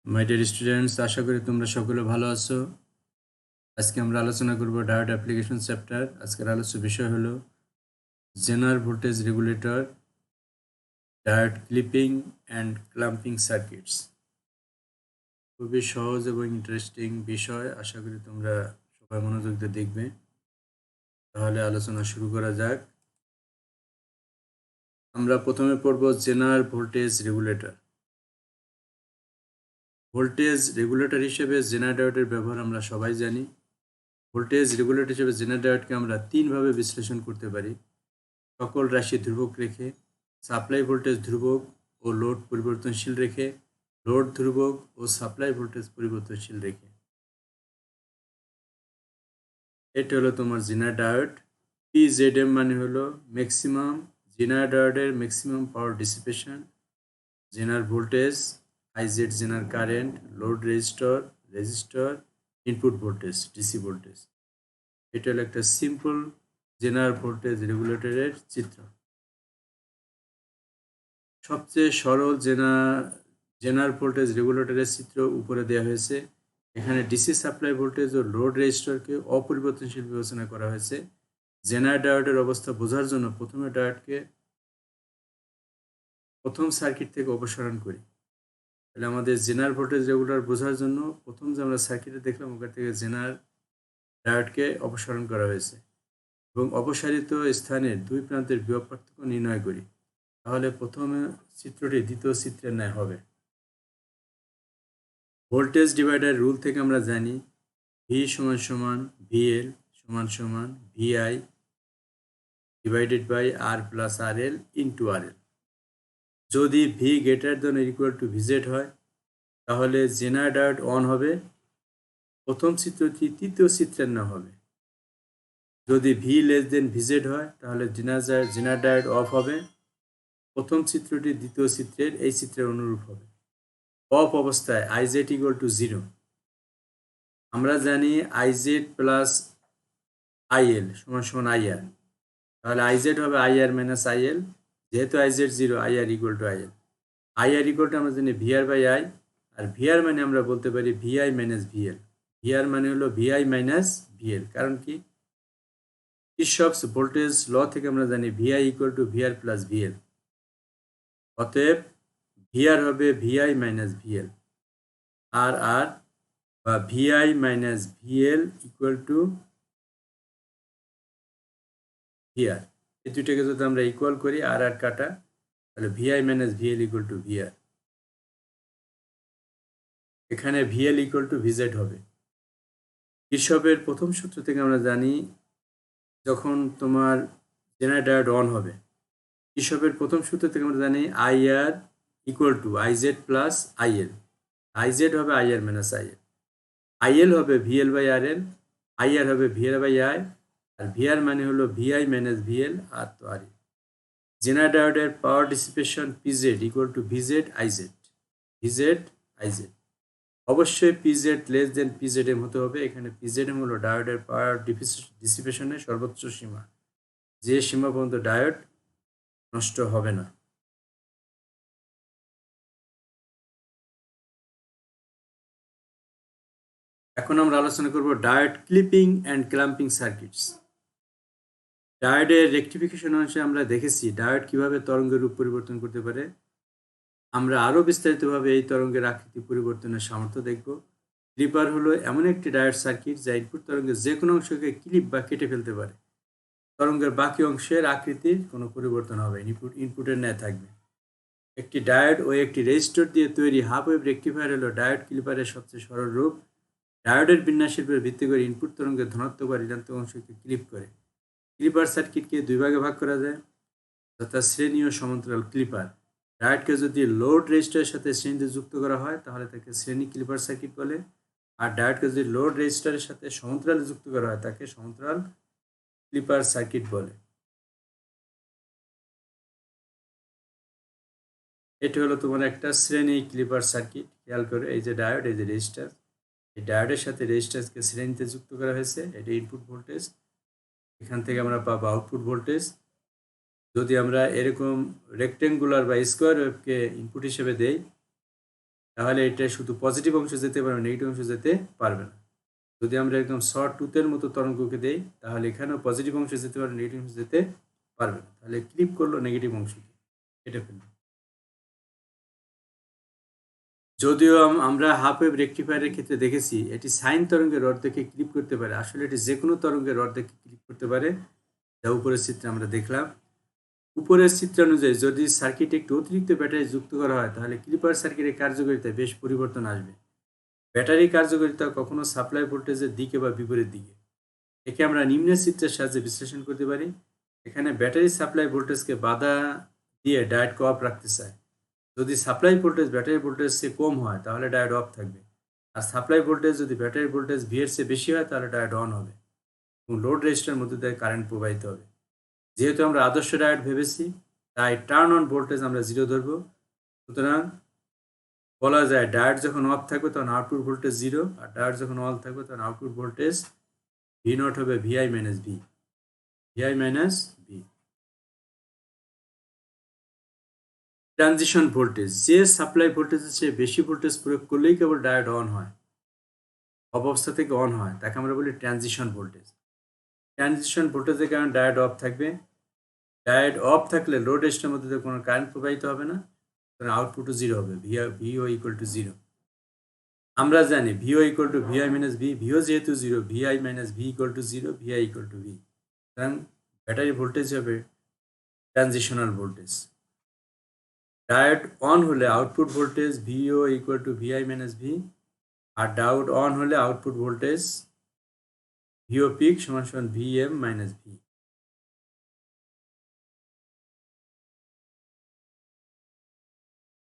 My dear students, আশা করি তোমরা সকলে ভালো আছো। আজকে আমরা আলোচনা করব ডায়োড অ্যাপ্লিকেশন চ্যাপ্টার। আজকের আলোচ্য বিষয় হলো zener voltage regulator, diode clipping and clamping circuits. খুবই সহজ এবং ইন্টারেস্টিং বিষয়। আশা করি তোমরা সবাই মনোযোগ দিয়ে দেখবে। তাহলে আলোচনা শুরু করা যাক। আমরা প্রথমে পড়ব জেনার ভোল্টেজ রেগুলেটর। ভোল্টেজ রেগুলেটর হিসেবে জেনার ডায়োডের ব্যবহার আমরা সবাই জানি। ভোল্টেজ রেগুলেটর হিসেবে জেনার ডায়োডকে আমরা তিনভাবে বিশ্লেষণ করতে পারি: সকল রাশি ধ্রুবক রেখে, সাপ্লাই ভোল্টেজ ধ্রুবক ও লোড পরিবর্তনশীল রেখে, লোড ধ্রুবক ও সাপ্লাই ভোল্টেজ পরিবর্তনশীল রেখে। এটা হলো তোমার জেনার ডায়োড। PZM মানে হলো ম্যাক্সিমাম জেনার ডায়োডের maximum power dissipation, zener voltage, IZ zener current, load resistor, input voltage DC voltage. এটা হলো একটা সিম্পল জেনার ভোল্টেজ রেগুলেটরের চিত্র। সবচেয়ে সরল জেনার ভোল্টেজ রেগুলেটরের চিত্র উপরে দেওয়া হয়েছে। এখানে ডিসি সাপ্লাই ভোল্টেজ ও লোড রেজিস্টরকে অপরিবর্তনশীল বিবেচনা করা হয়েছে। জেনার ডায়োডের অবস্থা বোঝার জন্য প্রথমে ডায়োডকে প্রথম সার্কিট থেকে অপসারণ করি। তাহলে আমাদের জেনার ভোল্টেজ রেগুলেটর বোঝার জন্য প্রথম যে আমরা সার্কিটে দেখলাম ওখান থেকে জেনার ডায়োডকে অপসারণ করা হয়েছে এবং অপসারিত স্থানের দুই প্রান্তের বিভব পার্থক্য নির্ণয় করি। তাহলে প্রথমে চিত্রটি দ্বিতীয় চিত্রের ন্যায় হবে। ভোল্টেজ ডিভাইডার রুল থেকে আমরা জানি V = VL = VI divided by R plus RL into RL। যদি V > VZ হয় তাহলে জেনার ডায়োড অন হবে। প্রথম চিত্রটি তৃতীয় চিত্রের না হবে। যদি V VZ হয় তাহলে জেনার ডায়োড অফ হবে। প্রথম চিত্রটি দ্বিতীয় চিত্রের এই চিত্রের অনুরূপ হবে। অফ অবস্থায় IZ = 0। আমরা জানি IZ প্লাস IL = IR। তাহলে IZ হবে IR মাইনাস IL। যেহেতু IZ 0, IR = IL। IR আমরা জানি VR বাই I, আর VR মানে আমরা বলতে পারি VI মাইনাস VL। VR মানে হলো VI মাইনাস VL। কারণ কি? কিরশফস ভোল্টেজ ল থেকে আমরা জানি VI = VR প্লাস VL। অতএব VR হবে VI মাইনাস VL। আর বা VI মাইনাস VL = VR। এই দুইটাকে যদি আমরা ইকুয়াল করি আর কাটা, তাহলে VI মাইনাস VL = VR। এখানে VL = VZ হবে। কিরশফের প্রথম সূত্র থেকে আমরা জানি যখন তোমার জেনার ডায়োড অন হবে, কিরশফের প্রথম সূত্র থেকে আমরা জানি IR = IZ plus IL। IZ হবে IR মাইনাস IL। IL হবে VL বাই RL, IR হবে VR বাই I, আর VR মানে হলো VI মাইনাস VL আর তো RL। জেনার ডায়োডের power dissipation PZ = VZ IZ। অবশ্যই PZ < PZM হতে হবে। এখানে PZM হলো ডায়োডের পাওয়ার ডিসিপেশনের সর্বোচ্চ সীমা, যে সীমা পর্যন্ত ডায়োড নষ্ট হবে না। এখন আমরা আলোচনা করব diode clipping and clamping circuits. ডায়োডের রেকটিফিকেশন অংশে আমরা দেখেছি ডায়োড কিভাবে তরঙ্গের রূপ পরিবর্তন করতে পারে। আমরা আরও বিস্তারিতভাবে এই তরঙ্গের আকৃতি পরিবর্তনের সামর্থ্য দেখব। ক্লিপার হলো এমন একটি ডায়োড সার্কিট যা ইনপুট তরঙ্গের যে কোনো অংশকে ক্লিপ বা কেটে ফেলতে পারে। তরঙ্গের বাকি অংশের আকৃতির কোনো পরিবর্তন হবে, ইনপুটের ন্যায় থাকবে। একটি ডায়োড ও একটি রেজিস্টর দিয়ে তৈরি হাফ ওয়েভ রেকটিফায়ার হলো ডায়োড ক্লিপারের সবচেয়ে সরল রূপ। ডায়োডের বিন্যাসের উপর ভিত্তি করে ইনপুট তরঙ্গের ধনাত্মক বা ঋণাত্মক অংশকে ক্লিপ করে। ক্লিপার সার্কিটকে দুই ভাগে ভাগ করা যায়, যথা শ্রেণী ও সমান্তরাল ক্লিপার। ডায়োডকে যদি লোড রেজিস্টারের সাথে শ্রেণীতে যুক্ত করা হয় তাহলে তাকে শ্রেণী ক্লিপার সার্কিট বলে, আর ডায়োডকে যদি লোড রেজিস্টারের সাথে সমান্তরালে যুক্ত করা হয় তাকে সমান্তরাল ক্লিপার সার্কিট বলে। এটি হলো তোমার একটা শ্রেণী ক্লিপার সার্কিট। খেয়াল করে এই যে ডায়োড, এই যে রেজিস্টার, এই ডায়োডের সাথে রেজিস্টারকে শ্রেণীতে যুক্ত করা হয়েছে। এটি ইনপুট ভোল্টেজ, এখান থেকে আমরা পাবো আউটপুট ভোল্টেজ। যদি আমরা এরকম রেক্টেঙ্গুলার বা স্কোয়ার ওয়েভকে ইনপুট হিসেবে দেই তাহলে এটা শুধু পজিটিভ অংশ যেতে পারবে, নেগেটিভ অংশ যেতে পারবে না। যদি আমরা একদম শর্ট টুথের মতো তরঙ্গকে দেই তাহলে এখানেও পজিটিভ অংশ যেতে পারবে, নেগেটিভ অংশ যেতে পারবে না। তাহলে ক্লিপ করলো নেগেটিভ অংশকে, এটা ফেলবে। যদিও আমরা হাফ ওয়েভ রেকটিফায়ারের ক্ষেত্রে দেখেছি এটি সাইন তরঙ্গের অর্ধেকে ক্লিপ করতে পারে, আসলে এটি যে কোনো তরঙ্গের অর্ধেকে ক্লিপ করতে পারে, যা উপরের চিত্রে আমরা দেখলাম। উপরের চিত্র অনুযায়ী যদি সার্কিটে একটু অতিরিক্ত ব্যাটারি যুক্ত করা হয় তাহলে ক্লিপার সার্কিটের কার্যকারিতায় বেশ পরিবর্তন আসবে। ব্যাটারি কার্যকারিতা কখনো সাপ্লাই ভোল্টেজের দিকে বা বিপরীত দিকে। একে আমরা নিম্নের চিত্রের সাহায্যে বিশ্লেষণ করতে পারি। এখানে ব্যাটারি সাপ্লাই ভোল্টেজকে বাধা দিয়ে ডায়োডকে অফ রাখতে চায়। যদি সাপ্লাই ভোল্টেজ ব্যাটারি ভোল্টেজ চেয়ে কম হয় তাহলে ডায়োড অফ থাকবে, আর সাপ্লাই ভোল্টেজ যদি ব্যাটারি ভোল্টেজ ভি এর চেয়ে বেশি হয় তাহলে ডায়োড অন হবে এবং লোড রেজিস্টারের মধ্যে দিয়ে কারেন্ট প্রবাহিত হবে। যেহেতু আমরা আদর্শ ডায়োড ভেবেছি তাই টার্ন অন ভোল্টেজ আমরা 0 ধরব। সুতরাং বলা যায় ডায়োড যখন অফ থাকবে তখন আউটপুট ভোল্টেজ 0, আর ডায়োড যখন অন থাকবে তখন আউটপুট ভোল্টেজ ভি নট হবে VI minus V, VI minus V. Transition voltage, যে সাপ্লাই ভোল্টেজের চেয়ে বেশি ভোল্টেজ প্রয়োগ করলেই কেবল ডায়োড অন হয়, অবস্থা থেকে অন হয়, তাকে আমরা বলি ট্রানজিশন ভোল্টেজ। ট্রানজিশন ভোল্টেজের কারণে ডায়োড অফ থাকবে। ডায়োড অফ থাকলে লোড রেজিস্টারের মধ্যে দিয়ে কোনো কারেন্ট প্রবাহিত হবে না, আউটপুটও 0 হবে, ভিও ইকুয়াল টু 0। আমরা জানি V O equal to Vi minus V, V O যেহেতু 0, V I minus V equal to 0, V I equal to V. সুতরাং ব্যাটারি ভোল্টেজ হবে ট্রানজিশনাল ভোল্টেজ। ডায়োড অন হলে output voltage V O equal to Vi minus ভি, আর diode on হলে output voltage V O peak সমান সমান VM minus V.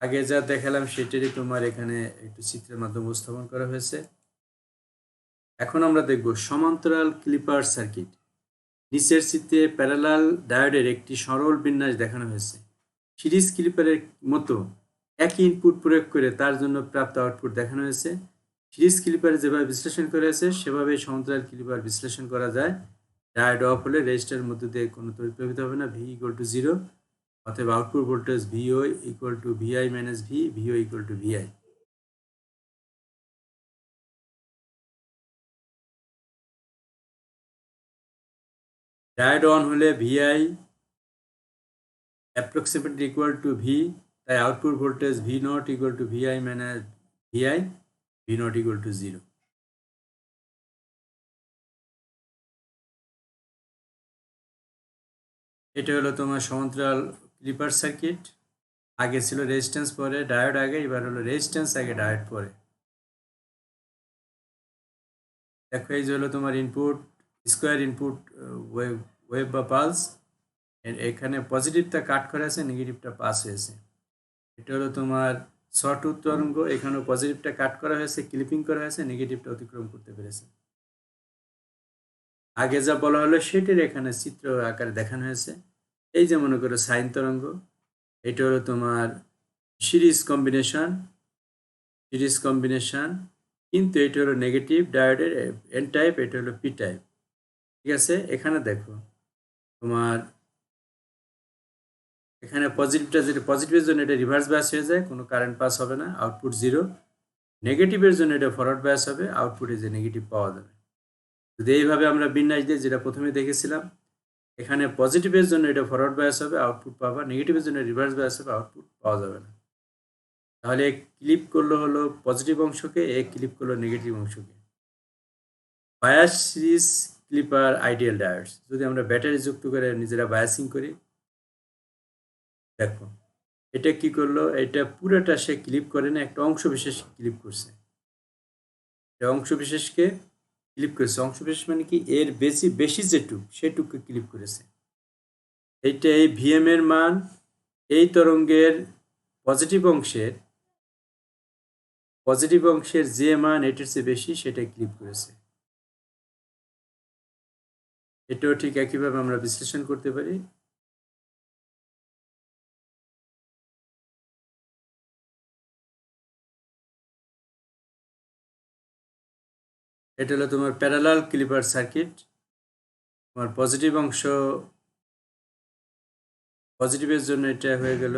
আগে যা দেখালাম সেটারই তোমার এখানে একটু চিত্রের মাধ্যমে উপস্থাপন করা হয়েছে। এখন আমরা দেখব সমান্তরাল ক্লিপার সার্কিট। নিচের চিত্রে প্যারালাল ডায়োডের একটি সরল বিন্যাস দেখানো হয়েছে। সিরিজ ক্লিপারের মতো একই ইনপুট প্রয়োগ করে তার জন্য প্রাপ্ত আউটপুট দেখানো হয়েছে। সিরিজ ক্লিপারে যেভাবে বিশ্লেষণ করা হয়েছে সেভাবেই সমান্তরাল ক্লিপার বিশ্লেষণ করা যায়। ডায়োড অফ হলে রেজিস্টারের মধ্যে দিয়ে কোনো তড়িৎ প্রবাহিত হবে না, ভি ইকুয়াল টু 0, অতএব output voltage V O equal to Vi minus V, V O equal to V I. Diode on হলে V I approximately equal to V, তাই output voltage V not equal two Vi minus V I, V not equal to 0। এটা হলো তোমার সমান্তরাল clipper circuit. আগে ছিল resistance পরে diode আগে, এবার হলো রেজিস্ট্যান্স আগে ডায়োড পরে। দেখো এই যে হলো তোমার ইনপুট, স্কোয়ার ইনপুট ওয়েভ বা পালস। এখানে পজিটিভটা কাট করা আছে, নেগেটিভটা পাস হয়েছে। এটা হলো তোমার শর্ট তরঙ্গ, এখানেও পজিটিভটা কাট করা হয়েছে, ক্লিপিং করা হয়েছে, নেগেটিভটা অতিক্রম করতে পেরেছে। আগে যা বলা হলো সেটির এখানে চিত্র আকারে দেখানো হয়েছে। এই যে মনে করো সাইন তরঙ্গ, এটা হলো তোমার সিরিজ কম্বিনেশন, কিন্তু এটা হলো নেগেটিভ ডায়োডের এন টাইপ, এটা হলো পি টাইপ। ঠিক আছে, এখানে দেখো তোমার এখানে পজিটিভটা, যেটা পজিটিভের জন্য এটা রিভার্স বায়াস হয়ে যায়, কোনো কারেন্ট পাস হবে না, আউটপুট 0। নেগেটিভের জন্য এটা ফরওয়ার্ড বায়াস হবে, আউটপুটে যে নেগেটিভ পাওয়া যাবে। যদি এইভাবে আমরা বিন্যাস দিই যেটা প্রথমে দেখেছিলাম, এখানে পজিটিভের জন্য এটা ফরওয়ার্ড বায়াস হবে, আউটপুট পাবা, নেগেটিভের জন্য রিভার্স বায়াস হবে, আউটপুট পাওয়া যাবে না। তাহলে ক্লিপ করলো হলো পজিটিভ অংশকে, ক্লিপ করলো নেগেটিভ অংশকে। Bias series clipper ideal diodes. যদি আমরা ব্যাটারি যুক্ত করে নিজেরা বায়াসিং করি, দেখো এটা কি করলো, এটা পুরোটা সে ক্লিপ করে না, একটা অংশ বিশেষ ক্লিপ করছে। অংশ বিশেষকে ক্লিপ করেছে, অংশ বিশেষ মানে কি এর বেশি যেটুক সেটুকু ক্লিপ করেছে। এইটা এই ভিএম এর মান এই তরঙ্গের পজিটিভ অংশের যে মান এটার চেয়ে বেশি সেটা ক্লিপ করেছে। এটাও ঠিক একইভাবে আমরা বিশ্লেষণ করতে পারি। এটা হলো তোমার প্যারালাল ক্লিপার সার্কিট। তোমার পজিটিভের জন্য এটা হয়ে গেল,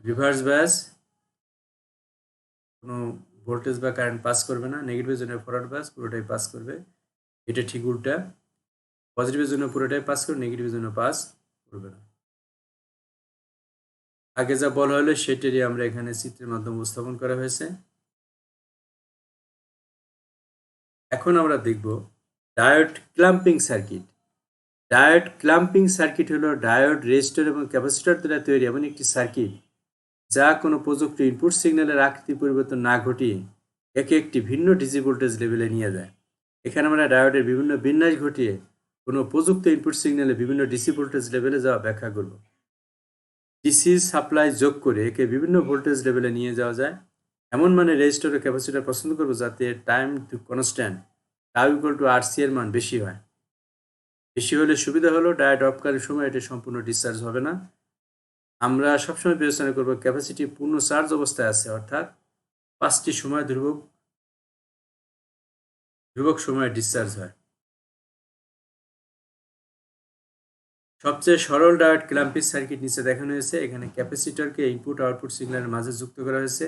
রিভার্স বায়াস কোনো ভোল্টেজ বা কারেন্ট পাস করবে না, নেগেটিভের জন্য ফরওয়ার্ড বায়াস পুরোটাই পাস করবে। এটা ঠিক উল্টা, পজিটিভের জন্য পুরোটাই পাস করবে, নেগেটিভের জন্য পাস করবে না। আগে যা বলা হলো সেটারই আমরা এখানে চিত্রের মাধ্যমে উপস্থাপন করা হয়েছে। এখন আমরা দেখব diode clamping circuit. Diode clamping circuit হলো ডায়োড, রেজিস্টর এবং ক্যাপাসিটর দ্বারা তৈরি এমন একটি সার্কিট যা কোনো প্রযুক্তি ইনপুট সিগন্যালের আকৃতি পরিবর্তন না ঘটিয়ে একে একটি ভিন্ন ডিসি ভোল্টেজ লেভেলে নিয়ে যায়। এখানে আমরা ডায়োডের বিভিন্ন বিন্যাস ঘটিয়ে কোনো প্রযুক্ত ইনপুট সিগন্যালে বিভিন্ন ডিসি ভোল্টেজ লেভেলে যাওয়া ব্যাখ্যা করব। ডিসি সাপ্লাই যোগ করে একে বিভিন্ন ভোল্টেজ লেভেলে নিয়ে যাওয়া যায় এমন মানে রেজিস্টর ও ক্যাপাসিটর পছন্দ করব যাতে time to constant tau equal to RC এর মান বেশি হয়। বেশি হলে সুবিধা হলো ডায়োড অফকারের সময় এটা সম্পূর্ণ ডিসচার্জ হবে না। আমরা সবসময় বিবেচনা করব ক্যাপাসিটি পূর্ণ চার্জ অবস্থায় আছে, অর্থাৎ 5টি সময় ধ্রুবক সময়ে ডিসচার্জ হয়। সবচেয়ে সরল ডায়োড ক্লাম্পিং সার্কিট নিচে দেখানো হয়েছে। এখানে ক্যাপাসিটরকে ইনপুট আউটপুট সিগন্যালের মাঝে যুক্ত করা হয়েছে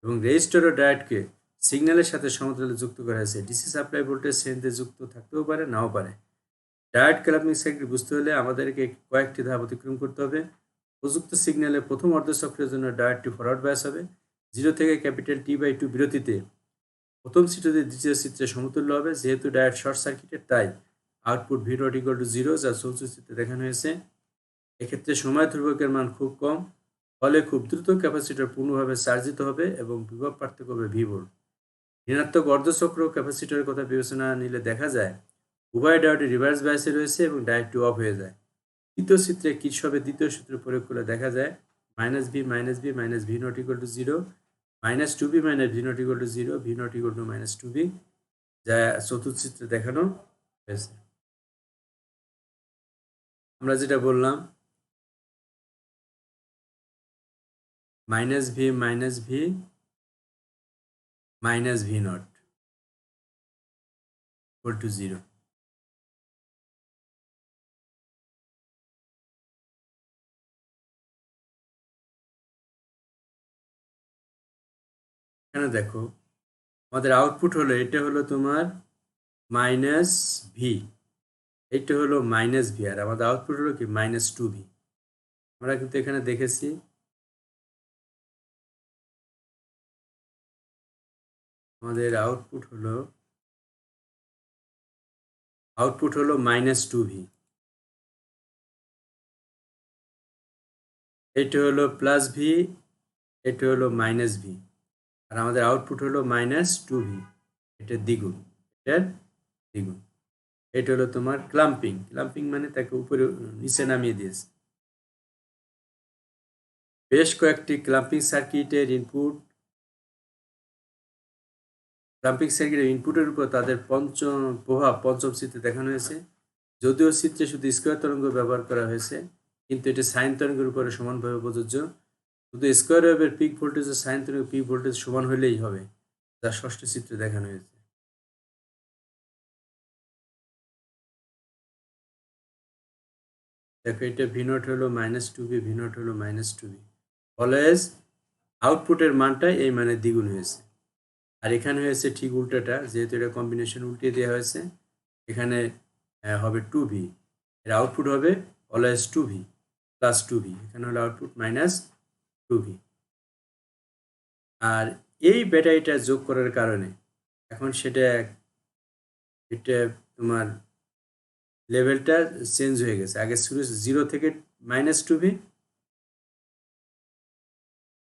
এবং রেজিস্টর ও ডায়োডকে সিগন্যালের সাথে সমান্তরালে যুক্ত করা হয়েছে। ডিসি সাপ্লাই ভোল্টেজ শ্রেণীতে যুক্ত থাকতেও পারে, নাও পারে। ডায়োড ক্লাম্পিং সার্কিট বুঝতে হলে আমাদেরকে কয়েকটি ধাপ অতিক্রম করতে হবে। প্রযুক্ত সিগন্যালে প্রথম অর্ধচক্রের জন্য ডায়োডটি ফরওয়ার্ড বায়াস হবে। 0 থেকে ক্যাপিটাল T/2 বিরতিতে প্রথম চিত্রটি দ্বিতীয় চিত্রে সমতুল্য হবে। যেহেতু ডায়োড শর্ট সার্কিটেড তাই output V naught equal to 0 যা চতুর্থ চিত্রে দেখানো হয়েছে। এক্ষেত্রে সময় ধ্রুবকের মান খুব কম, ফলে খুব দ্রুত ক্যাপাসিটর পূর্ণভাবে চার্জিত হবে এবং বিভব পার্থক্য হবে V ভোল্ট। ঋণাত্মক অর্ধচক্র ক্যাপাসিটরের কথা বিবেচনা নিলে দেখা যায় উভয় ডায়োডে রিভার্স বায়াসে রয়েছে এবং ডায়োডটি অফ হয়ে যায়। তৃতীয় চিত্রে কিরশফের দ্বিতীয় সূত্র প্রয়োগ করলে দেখা যায় -V V naught equal to 0, -2V V naught equal to 0, V naught equal to -2V, যা চতুর্থ চিত্রে দেখানো হয়েছে। আমরা যেটা বললাম -V V naught equal to 0। এখানে দেখো আমাদের আউটপুট হলো, এটা হলো তোমার -V, এটা হলো -V, আর আমাদের আউটপুট হলো কি -2V। আমরা কিন্তু এখানে দেখেছি আমাদের আউটপুট হলো -2V, এটা হলো +V, এটা হলো -V, আর আমাদের আউটপুট হলো -2V, এটার দ্বিগুণ, এটা হলো তোমার ক্লাম্পিং মানে তাকে উপরে নিচে নামিয়ে দিয়েছে। বেশ কয়েকটি ক্লাম্পিং সার্কিটের ইনপুটের উপর তাদের প্রভাব পঞ্চম চিত্রে দেখানো হয়েছে। যদিও চিত্রে শুধু স্কোয়ার তরঙ্গ ব্যবহার করা হয়েছে, কিন্তু এটি সাইন তরঙ্গের উপরে সমানভাবে প্রযোজ্য। শুধু স্কোয়ার ওয়েভের পিক ভোল্টেজ ও সাইন তরঙ্গের পিক ভোল্টেজ সমান হলেই হবে, যা ষষ্ঠ চিত্রে দেখানো হয়েছে। দেখো এটা V naught হলো -2V, V naught হলো -2V। অলওয়েজ আউটপুটের মানটা এই মানে দ্বিগুণ হয়েছে, আর এখানে হয়েছে ঠিক উল্টাটা। যেহেতু এটা কম্বিনেশন উল্টে দেওয়া হয়েছে, এখানে হবে 2V, এর আউটপুট হবে অলওয়েজ 2V +2V, এখানে হলো আউটপুট -2V। আর এই ব্যাটারিটা যোগ করার কারণে এখন এটা তোমার লেভেলটা চেঞ্জ হয়ে গেছে। আগে শুরু 0 থেকে -2V,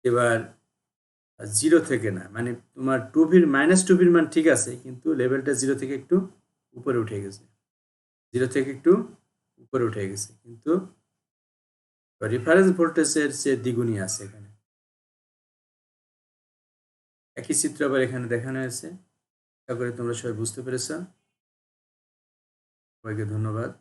এবার 0 থেকে না, মানে তোমার -2V মান ঠিক আছে, কিন্তু লেভেলটা 0 থেকে একটু উপরে উঠে গেছে, কিন্তু রেফারেন্স ভোল্টেজের চেয়ে দ্বিগুণই আছে এখানে। একই চিত্র আবার এখানে দেখানো হয়েছে। আশা করি তোমরা সবাই বুঝতে পেরেছ। সবাইকে ধন্যবাদ।